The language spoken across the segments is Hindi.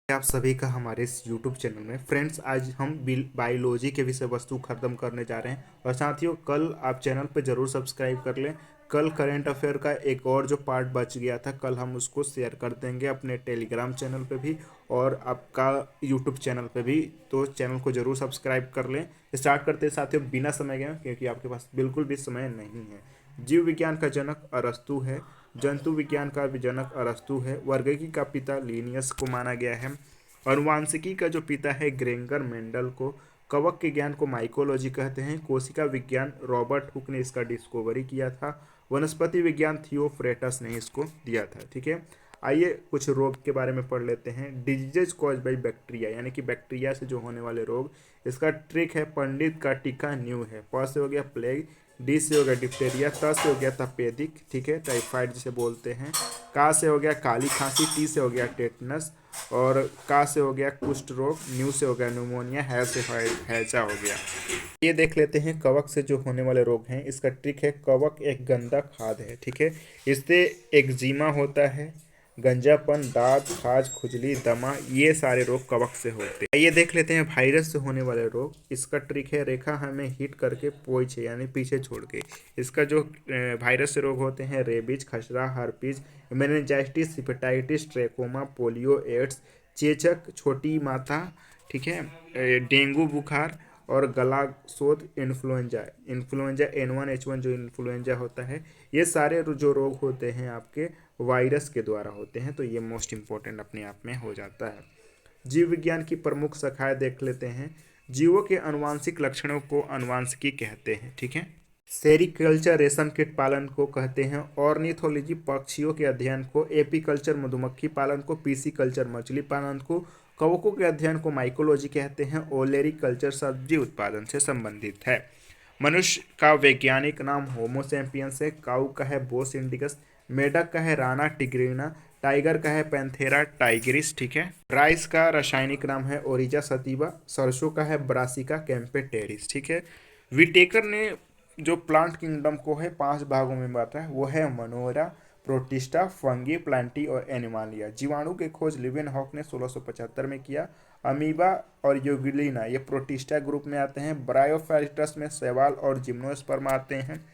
आप सभी का हमारे इस YouTube चैनल में फ्रेंड्स, आज हम बायोलॉजी के विषय वस्तु खत्म करने जा रहे हैं। और साथियों, कल आप चैनल पे ज़रूर सब्सक्राइब कर लें। कल करंट अफेयर का एक और जो पार्ट बच गया था, कल हम उसको शेयर कर देंगे अपने टेलीग्राम चैनल पे भी और आपका YouTube चैनल पे भी। तो चैनल को ज़रूर सब्सक्राइब कर लें। स्टार्ट करते हैं साथियों बिना समय गए, क्योंकि आपके पास बिल्कुल भी समय नहीं है। जीव विज्ञान का जनक अरस्तु है। जंतु विज्ञान का भी जनक अरस्तु है। वर्गीकी का पिता लिनियस को माना गया है। अनुवांशिकी का जो पिता है ग्रेंगर मेंडल को। कवक के ज्ञान को माइकोलॉजी कहते हैं। कोशिका विज्ञान रॉबर्ट हुक ने इसका डिस्कवरी किया था। वनस्पति विज्ञान थियोफ्रेटस ने इसको दिया था। ठीक है, आइए कुछ रोग के बारे में पढ़ लेते हैं। डिजीजेज कॉज बाई बैक्टीरिया, यानी कि बैक्टीरिया से जो होने वाले रोग। इसका ट्रिक है पंडित का टीका न्यू है। प से हो गया प्लेग, डी से हो गया डिप्टेरिया, त से हो गया तपेदिक, ठीक है, टाइफाइड जिसे बोलते हैं। का से हो गया काली खांसी, टी से हो गया टेटनस, और का से हो गया कुष्ठ रोग, न्यू से हो गया न्यूमोनिया, है से हैजा हो गया। ये देख लेते हैं कवक से जो होने वाले रोग हैं। इसका ट्रिक है कवक एक गंदा खाद है। ठीक है, इससे एक्जिमा होता है, गंजापन, दांत, खाज, खुजली, दमा, ये सारे रोग कवक से होते हैं। ये देख लेते हैं वायरस से होने वाले रोग। इसका ट्रिक है रेखा हमें हिट करके पोइछे, यानी पीछे छोड़ के। इसका जो वायरस से रोग होते हैं रेबीज, खसरा, herpes, meningitis, hepatitis, trachoma, polio, AIDS, चेचक, छोटी माता, ठीक है, डेंगू बुखार और गला शोथ, इन्फ्लुएंजा। इन्फ्लुएंजा N1H1 जो इन्फ्लुएंजा होता है, ये सारे जो रोग होते हैं आपके वायरस के द्वारा होते हैं। तो ये मोस्ट इंपॉर्टेंट अपने आप में हो जाता है। जीव विज्ञान की प्रमुख शाखाएं देख लेते हैं। जीवों के अनुवांशिक लक्षणों को अनुवांशिकी कहते हैं। ठीक है, सेरिकल्चर रेशम कीट पालन को कहते हैं। ऑर्निथोलॉजी पक्षियों के अध्ययन को। एपीकल्चर मधुमक्खी पालन को। पीसीकल्चर मछली पालन को। कवकों के अध्ययन को माइकोलॉजी कहते हैं। ओलेरी कल्चर सब्जी उत्पादन से संबंधित है। मनुष्य का वैज्ञानिक नाम होमो सैपियंस है। काऊ का है बोस इंडिकस। मेढक का है राना टिग्रिना। टाइगर का है पैंथेरा टाइग्रिस। ठीक है, राइस का रासायनिक नाम है ओरिजा सतीवा। सरसों का है ब्रासिका कैंपेटेरिस। ठीक है, विटेकर ने जो प्लांट किंगडम को है 5 भागों में बांटा है, वो है मनोरा, प्रोटिस्टा, फंगी, प्लांटी और एनिमालिया। जीवाणु की खोज लिवेनहॉक ने 1675 में किया। अमीबा और यूग्लिना ये प्रोटिस्टा ग्रुप में आते हैं। ब्रायोफाइटस में शैवाल और जिम्नोस्पर्म आते हैं।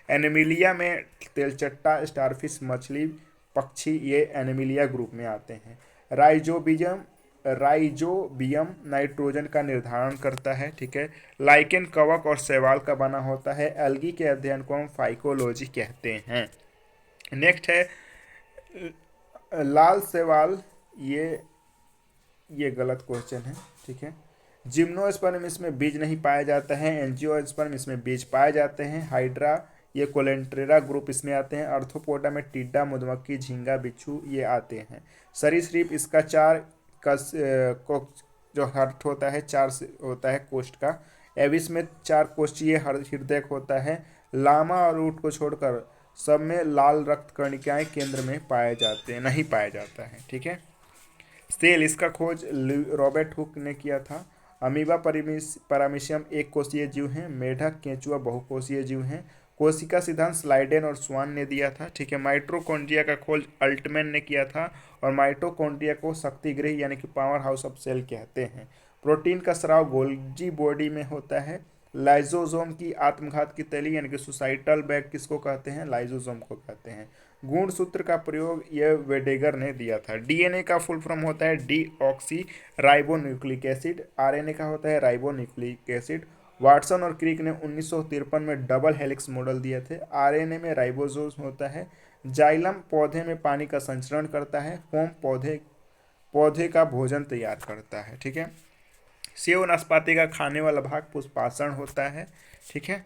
एनिमिलिया में तेलचट्टा, स्टारफिश, मछली, पक्षी, ये एनिमिलिया ग्रुप में आते हैं। राइजोबियम नाइट्रोजन का निर्धारण करता है। ठीक है, लाइकेन कवक और शैवाल का बना होता है। एल्गी के अध्ययन को हम फाइकोलॉजी कहते हैं। नेक्स्ट है लाल शैवाल। ये गलत क्वेश्चन है। ठीक है, जिम्नोस्पर्म इसमें बीज नहीं पाया जाता है। एंजियोस्पर्म इसमें बीज पाए जाते हैं। हाइड्रा ये कोलेंट्रेरा ग्रुप इसमें आते हैं। अर्थोपोडा में टिड्डा, मधुमक्खी, झींगा, बिच्छू ये आते हैं। सरीसृप इसका 4 को जो हर्ट होता है 4 से होता है कोष्ठ का। एविस में 4 कोष्ठीय हृदय होता है। लामा और ऊँट को छोड़कर सब में लाल रक्त कणिकाएं केंद्र में पाए जाते हैं, नहीं पाया जाता है। ठीक है, सेल इसका खोज रॉबर्ट हुक ने किया था। अमीबा पैरामीशियम एक कोषीय जीव हैं। मेढक, केंचुआ बहुकोषीय जीव हैं। कोशिका सिद्धांत स्लाइडेन और स्वान ने दिया था। ठीक है, माइटोकॉन्ड्रिया का खोज अल्टमैन ने किया था। और माइटोकॉन्ड्रिया को शक्ति गृह यानी कि पावर हाउस ऑफ सेल कहते हैं। प्रोटीन का स्राव गोल्जी बॉडी में होता है। लाइजोसोम की आत्मघात की तैली यानी कि सुसाइटल बैग किसको कहते हैं? लाइजोसोम को कहते हैं। गुणसूत्र का प्रयोग यह वेडेगर ने दिया था। डीएनए का फुल फॉर्म होता है deoxy ribo nucleic acid. RNA का होता है राइबो न्यूक्लिक एसिड। वाटसन और क्रिक ने 1953 में डबल हेलिक्स मॉडल दिए थे। आरएनए में राइबोसोम होता है। जाइलम पौधे में पानी का संचरण करता है। फोम पौधे का भोजन तैयार करता है। ठीक है, सेव नाशपाती का खाने वाला भाग पुष्पाषण होता है। ठीक है,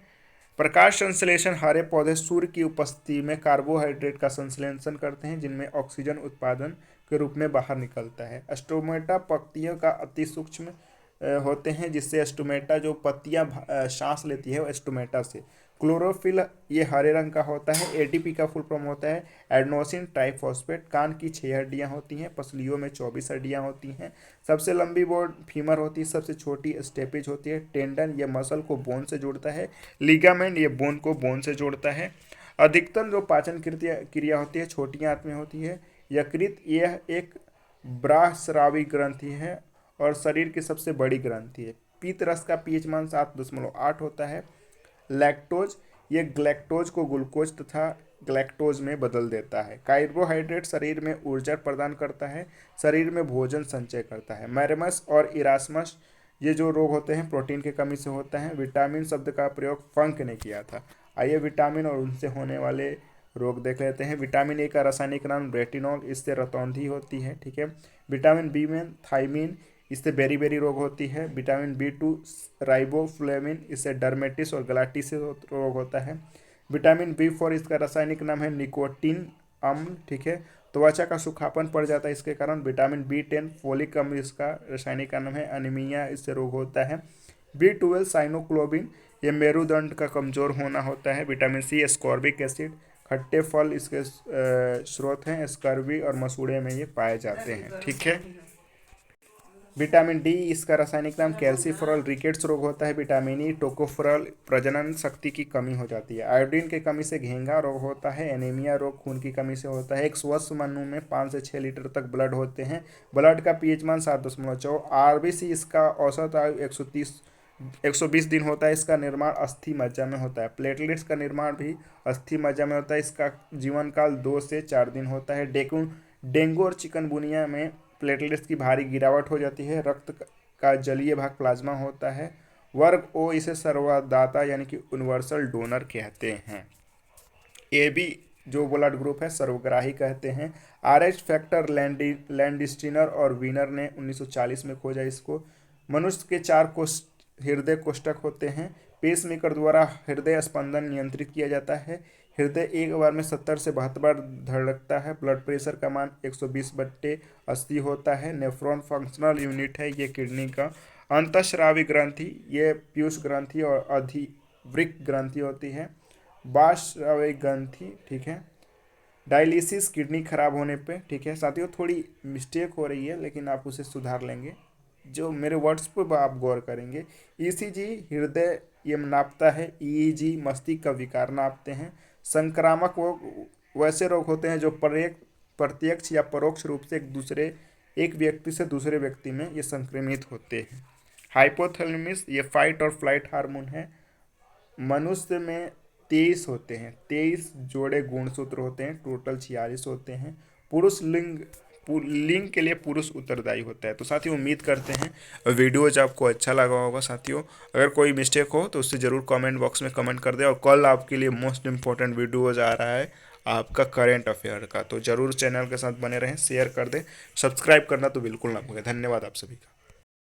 प्रकाश संश्लेषण हरे पौधे सूर्य की उपस्थिति में कार्बोहाइड्रेट का संश्लेषण करते हैं, जिनमें ऑक्सीजन उत्पादन के रूप में बाहर निकलता है। स्टोमेटा पत्तियों का अति सूक्ष्म होते हैं, जिससे स्टोमेटा जो पत्तियां सांस लेती है वो स्टोमेटा से। क्लोरोफिल ये हरे रंग का होता है। एटीपी का फुल फॉर्म होता है एडेनोसिन ट्राइफॉस्फेट। कान की 6 हड्डियां होती हैं। पसलियों में 24 हड्डियां होती हैं। सबसे लंबी बोन फीमर होती है। सबसे छोटी स्टेपेज होती है। टेंडन ये मसल को बोन से जोड़ता है। लिगामेंट ये बोन को बोन से जोड़ता है। अधिकतम जो पाचन क्रिया होती है छोटी आंत में होती है। यकृत यह एक ब्राह्मस्रावी ग्रंथि है और शरीर की सबसे बड़ी ग्रंथि है। पीत रस का पीएच मान 7.8 होता है। लैक्टोज, ये ग्लैक्टोज को ग्लूकोज तथा ग्लैक्टोज में बदल देता है। कार्बोहाइड्रेट शरीर में ऊर्जा प्रदान करता है, शरीर में भोजन संचय करता है। मैरमस और इरास्मस, ये जो रोग होते हैं प्रोटीन की कमी से होता है। विटामिन शब्द का प्रयोग फंक ने किया था। आइए विटामिन और उनसे होने वाले रोग देख लेते हैं। विटामिन ए का रासायनिक नाम रेटिनॉल, इससे रतौंधी होती है, ठीक है। विटामिन बी में थाइमिन, इससे बेरी बेरी रोग होती है। विटामिन बी2 राइबोफ्लेविन, इससे डर्मेटिस और गलाटिस रोग होता है। विटामिन बी4, इसका रासायनिक नाम है निकोटीन अम्ल, ठीक है। त्वचा का सूखापन पड़ जाता है इसके कारण। विटामिन बी10 फोलिक अम्ल, इसका रासायनिक नाम है अनीमिया, इससे रोग होता है। बी12 साइनोक्लोबिन, ये मेरुदंड का कमजोर होना होता है। विटामिन सी एस्कॉर्बिक एसिड, खट्टे फल इसके स्रोत हैं। स्कर्वी और मसूड़े में ये पाए जाते हैं, ठीक है। विटामिन डी, इसका रासायनिक नाम कैल्सीफेरॉल, रिकेट्स रोग होता है। विटामिन ई टोकोफेरॉल, प्रजनन शक्ति की कमी हो जाती है। आयोडीन की कमी से घेंघा रोग होता है। एनीमिया रोग खून की कमी से होता है। एक स्वस्थ मनु में 5 से 6 लीटर तक ब्लड होते हैं। ब्लड का पीएच मान 7.4। आरबीसी, इसका औसत आयु 120 दिन होता है। इसका निर्माण अस्थि मज्जा में होता है। प्लेटलेट्स का निर्माण भी अस्थि मज्जा में होता है। इसका जीवन काल 2 से 4 दिन होता है। डेंगू और चिकनगुनिया में प्लेटलेट्स की भारी गिरावट हो जाती है। रक्त का जलीय भाग प्लाज्मा होता है। वर्ग ओ, इसे सर्वदाता यानी कि यूनिवर्सल डोनर कहते हैं। ए बी, जो ब्लड ग्रुप है, सर्वग्राही कहते हैं। आर एच फैक्टर लैंडस्टीनर और वीनर ने 1940 में खोजा इसको। मनुष्य के 4 हृदय कोष्ठक होते हैं। पेसमेकर द्वारा हृदय स्पंदन नियंत्रित किया जाता है। हृदय एक बार में 70 से 72 बार धड़कता है। ब्लड प्रेशर का मान 120/80 होता है। नेफ्रॉन फंक्शनल यूनिट है ये किडनी का। अंतःस्रावी ग्रंथि, ये पीयूष ग्रंथि और अधिवृक्क ग्रंथि होती है। बाह्यस्रावी ग्रंथि, ठीक है। डायलिसिस, किडनी खराब होने पे, ठीक है। साथियों थोड़ी मिस्टेक हो रही है लेकिन आप उसे सुधार लेंगे, जो मेरे वर्ड्स पर आप गौर करेंगे। ईसीजी हृदय ये नापता है। ईईजी मस्तिष्क का विकार नापते हैं। संक्रामक रोग वैसे रोग होते हैं जो प्रत्यक्ष या परोक्ष रूप से एक व्यक्ति से दूसरे व्यक्ति में ये संक्रमित होते हैं। हाइपोथैलेमस, ये फाइट और फ्लाइट हार्मोन है। मनुष्य में 23 होते हैं, 23 जोड़े गुणसूत्र होते हैं, टोटल 46 होते हैं। पुरुष लिंग के लिए पुरुष उत्तरदायी होता है। तो साथियों उम्मीद करते हैं वीडियोज आपको अच्छा लगा होगा। साथियों अगर कोई मिस्टेक हो तो उससे ज़रूर कमेंट बॉक्स में कमेंट कर दें। और कल आपके लिए मोस्ट इंपॉर्टेंट वीडियोज आ रहा है आपका करेंट अफेयर का, तो ज़रूर चैनल के साथ बने रहें, शेयर कर दें, सब्सक्राइब करना तो बिल्कुल ना भूलें। धन्यवाद आप सभी का।